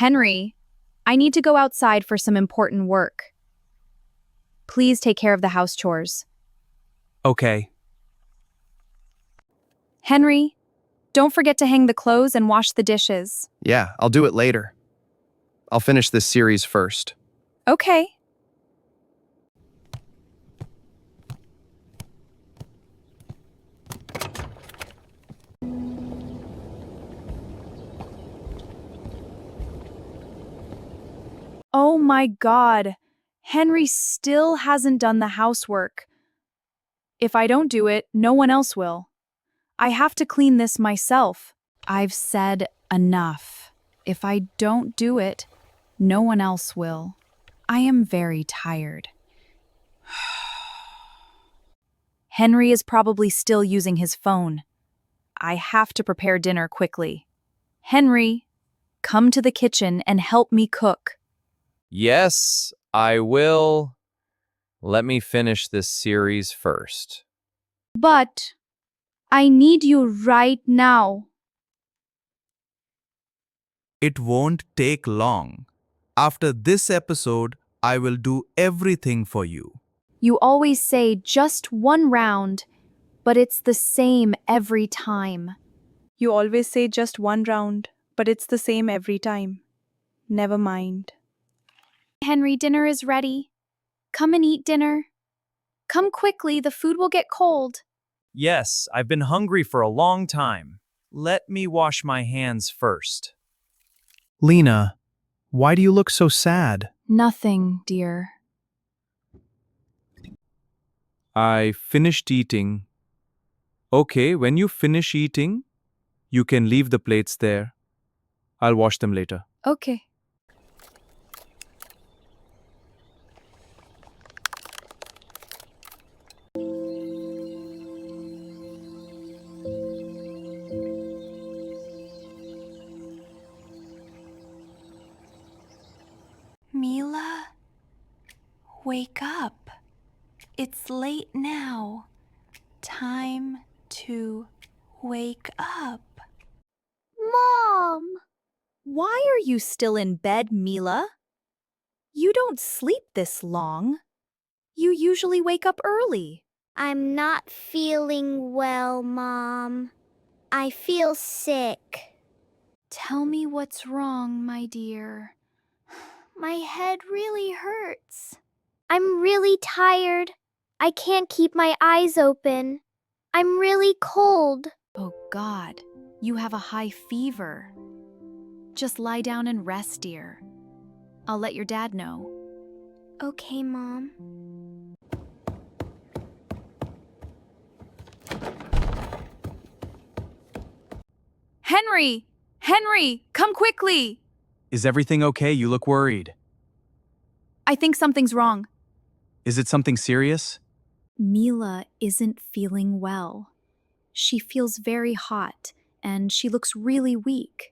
Henry, I need to go outside for some important work. Please take care of the house chores. Okay. Henry, don't forget to hang the clothes and wash the dishes. Yeah, I'll do it later. I'll finish this series first. Okay. Oh my God. Henry still hasn't done the housework. If I don't do it, no one else will. I have to clean this myself. I've said enough. If I don't do it, no one else will. I am very tired. Henry is probably still using his phone. I have to prepare dinner quickly. Henry, come to the kitchen and help me cook. Yes, I will. Let me finish this series first. But I need you right now. It won't take long. After this episode, I will do everything for you. You always say just one round, but it's the same every time. You always say just one round, but it's the same every time. Never mind. Henry, dinner is ready. Come and eat dinner. Come quickly, the food will get cold. Yes, I've been hungry for a long time. Let me wash my hands first. Lena, why do you look so sad? Nothing, dear. I finished eating. Okay, when you finish eating, you can leave the plates there. I'll wash them later. Okay. Mila, wake up. It's late now. Time to wake up. Mom! Why are you still in bed, Mila? You don't sleep this long. You usually wake up early. I'm not feeling well, Mom. I feel sick. Tell me what's wrong, my dear. My head really hurts. I'm really tired. I can't keep my eyes open. I'm really cold. Oh God, you have a high fever. Just lie down and rest, dear. I'll let your dad know. Okay, Mom. Henry! Henry, come quickly! Is everything okay? You look worried. I think something's wrong. Is it something serious? Mila isn't feeling well. She feels very hot, and she looks really weak.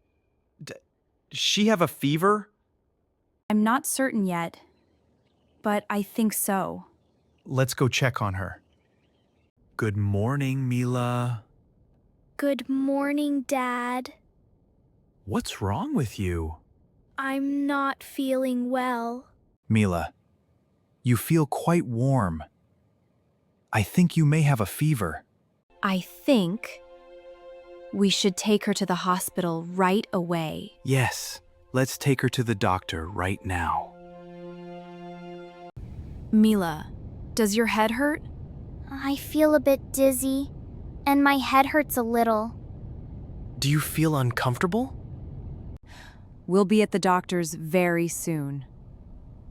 Does she have a fever? I'm not certain yet, but I think so. Let's go check on her. Good morning, Mila. Good morning, Dad. What's wrong with you? I'm not feeling well. Mila, you feel quite warm. I think you may have a fever. I think we should take her to the hospital right away. Yes, let's take her to the doctor right now. Mila, does your head hurt? I feel a bit dizzy, and my head hurts a little. Do you feel uncomfortable? We'll be at the doctor's very soon.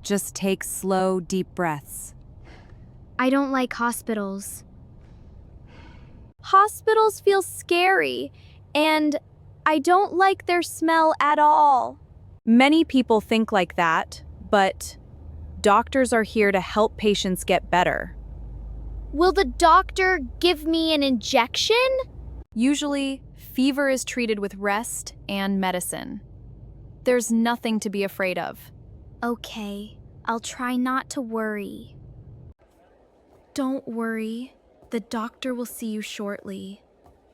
Just take slow, deep breaths. I don't like hospitals. Hospitals feel scary, and I don't like their smell at all. Many people think like that, but doctors are here to help patients get better. Will the doctor give me an injection? Usually, fever is treated with rest and medicine. There's nothing to be afraid of. Okay, I'll try not to worry. Don't worry. The doctor will see you shortly.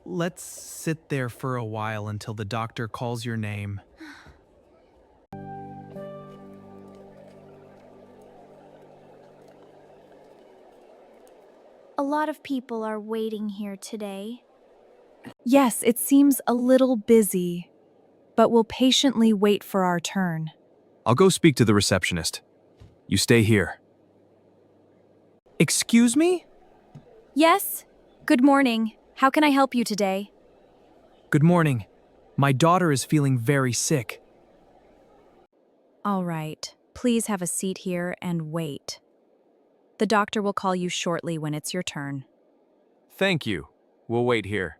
Let's sit there for a while until the doctor calls your name. lot of people are waiting here today. Yes, it seems a little busy, but we'll patiently wait for our turn. I'll go speak to the receptionist. You stay here. Excuse me? Yes? Good morning. How can I help you today? Good morning. My daughter is feeling very sick. All right. Please have a seat here and wait. The doctor will call you shortly when it's your turn. Thank you. We'll wait here.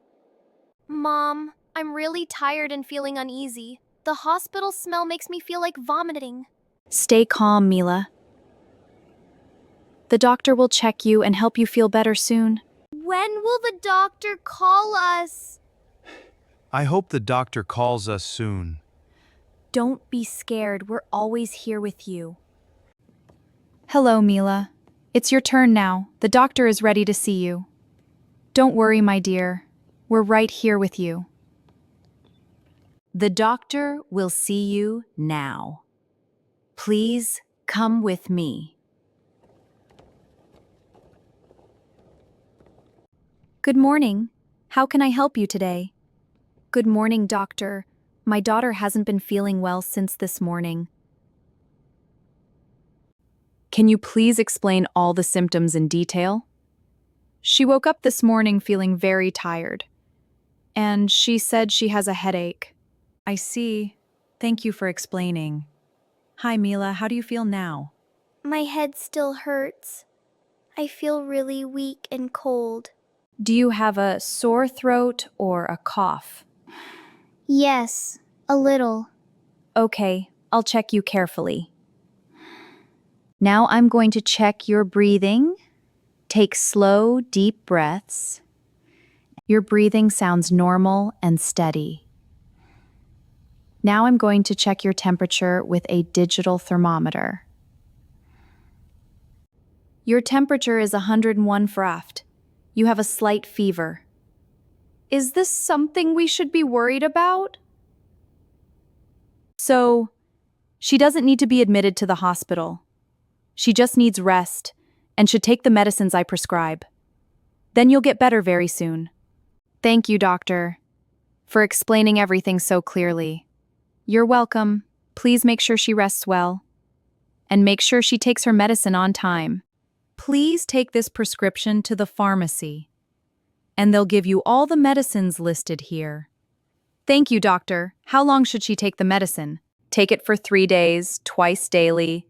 Mom, I'm really tired and feeling uneasy. The hospital smell makes me feel like vomiting. Stay calm, Mila. The doctor will check you and help you feel better soon. When will the doctor call us? I hope the doctor calls us soon. Don't be scared. We're always here with you. Hello, Mila. It's your turn now. The doctor is ready to see you. Don't worry, my dear. We're right here with you. The doctor will see you now. Please come with me. Good morning. How can I help you today? Good morning, doctor. My daughter hasn't been feeling well since this morning. Can you please explain all the symptoms in detail? She woke up this morning feeling very tired, and she said she has a headache. I see. Thank you for explaining. Hi, Mila. How do you feel now? My head still hurts. I feel really weak and cold. Do you have a sore throat or a cough? Yes, a little. Okay, I'll check you carefully. Now I'm going to check your breathing. Take slow, deep breaths. Your breathing sounds normal and steady. Now I'm going to check your temperature with a digital thermometer. Your temperature is 101 Fraft. You have a slight fever. Is this something we should be worried about? So, she doesn't need to be admitted to the hospital. She just needs rest and should take the medicines I prescribe. Then you'll get better very soon. Thank you, doctor, for explaining everything so clearly. You're welcome. Please make sure she rests well. And make sure she takes her medicine on time. Please take this prescription to the pharmacy, and they'll give you all the medicines listed here. Thank you, doctor. How long should she take the medicine? Take it for 3 days, twice daily,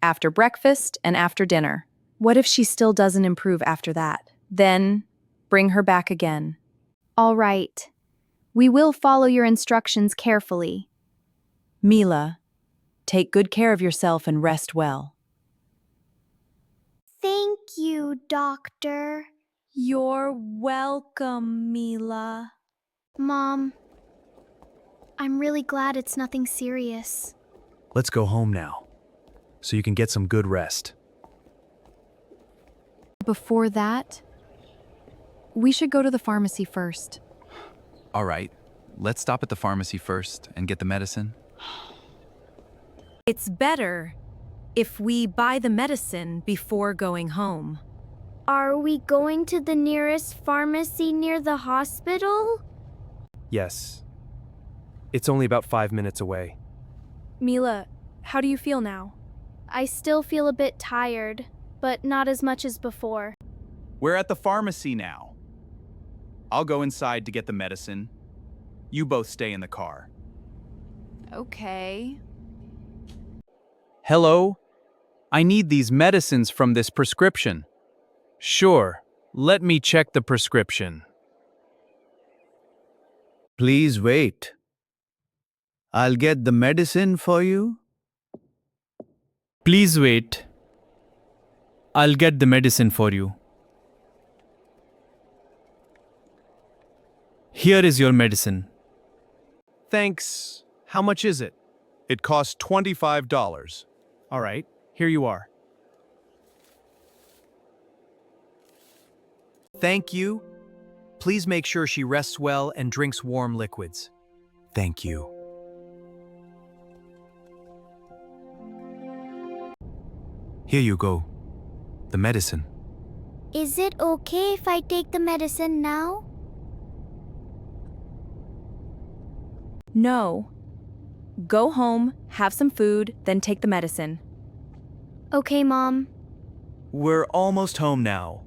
after breakfast and after dinner. What if she still doesn't improve after that? Then, bring her back again. All right. We will follow your instructions carefully. Mila, take good care of yourself and rest well. Thank you, doctor. You're welcome, Mila. Mom, I'm really glad it's nothing serious. Let's go home now, so you can get some good rest. Before that, we should go to the pharmacy first. All right, let's stop at the pharmacy first and get the medicine. It's better if we buy the medicine before going home. Are we going to the nearest pharmacy near the hospital? Yes. It's only about 5 minutes away. Mila, how do you feel now? I still feel a bit tired, but not as much as before. We're at the pharmacy now. I'll go inside to get the medicine. You both stay in the car. Okay. Hello? I need these medicines from this prescription. Sure, let me check the prescription. Please wait. I'll get the medicine for you. Please wait. I'll get the medicine for you. Here is your medicine. Thanks. How much is it? It costs $25. All right, here you are. Thank you. Please make sure she rests well and drinks warm liquids. Thank you. Here you go. The medicine. Is it okay if I take the medicine now? No. Go home, have some food, then take the medicine. Okay, Mom. We're almost home now.